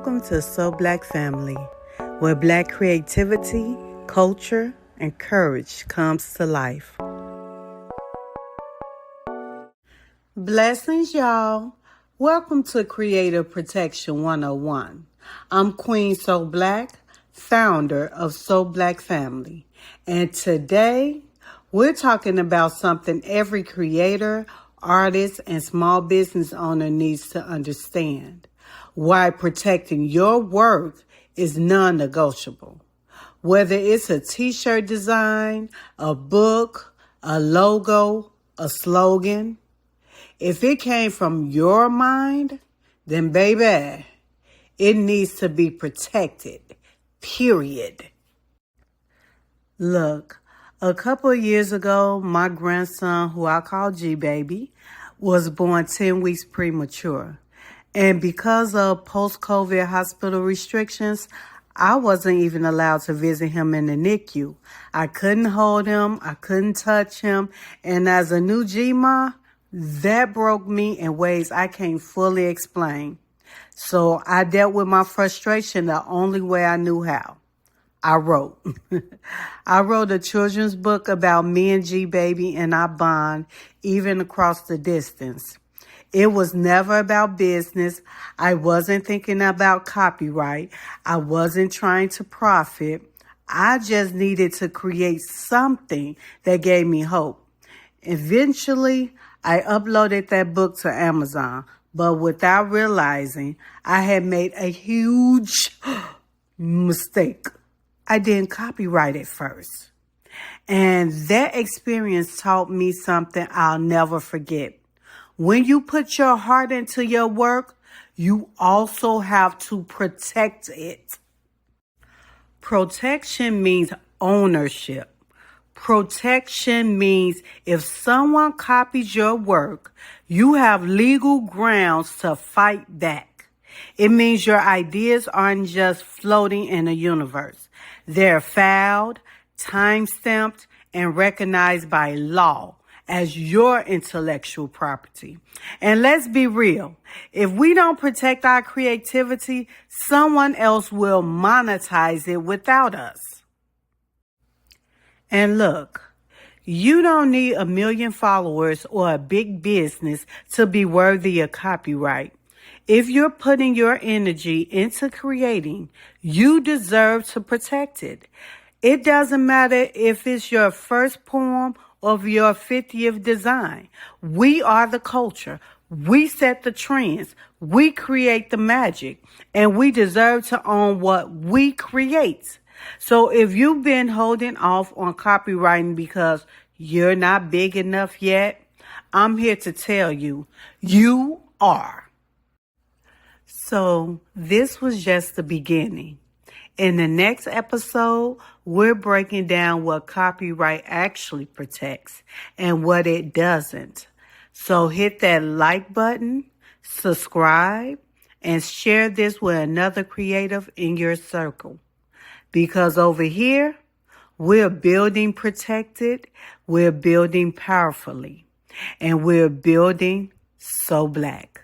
Welcome to So Black Family, where Black creativity, culture, and courage comes to life. Blessings, y'all. Welcome to Creative Protection 101. I'm Queen So Black, founder of So Black Family. And today, we're talking about something every creator, artist, and small business owner needs to understand. Why protecting your work is non-negotiable. Whether it's a t-shirt design, a book, a logo, a slogan, if it came from your mind, then baby, it needs to be protected, period. Look, a couple of years ago, my grandson, who I call G-Baby, was born 10 weeks premature. And because of post-COVID hospital restrictions, I wasn't even allowed to visit him in the NICU. I couldn't hold him. I couldn't touch him. And as a new G-Ma, that broke me in ways I can't fully explain. So I dealt with my frustration the only way I knew how. I wrote. I wrote a children's book about me and G-Baby and our bond, even across the distance. It was never about business. I wasn't thinking about copyright. I wasn't trying to profit. I just needed to create something that gave me hope. Eventually, I uploaded that book to Amazon, but without realizing, I had made a huge mistake. I didn't copyright it first. And that experience taught me something I'll never forget. When you put your heart into your work, you also have to protect it. Protection means ownership. Protection means if someone copies your work, you have legal grounds to fight back. It means your ideas aren't just floating in the universe. They're filed, time-stamped, and recognized by law as your intellectual property. And let's be real. If we don't protect our creativity, someone else will monetize it without us. And look, you don't need 1 million followers or a big business to be worthy of copyright. If you're putting your energy into creating, you deserve to protect it. It doesn't matter if it's your first poem or your 50th design. We are the culture. We set the trends. We create the magic. And we deserve to own what we create. So if you've been holding off on copywriting because you're not big enough yet, I'm here to tell you, you are. So this was just the beginning. In the next episode, we're breaking down what copyright actually protects and what it doesn't. So hit that like button, subscribe, and share this with another creative in your circle. Because over here, we're building protected, we're building powerfully, and we're building so black.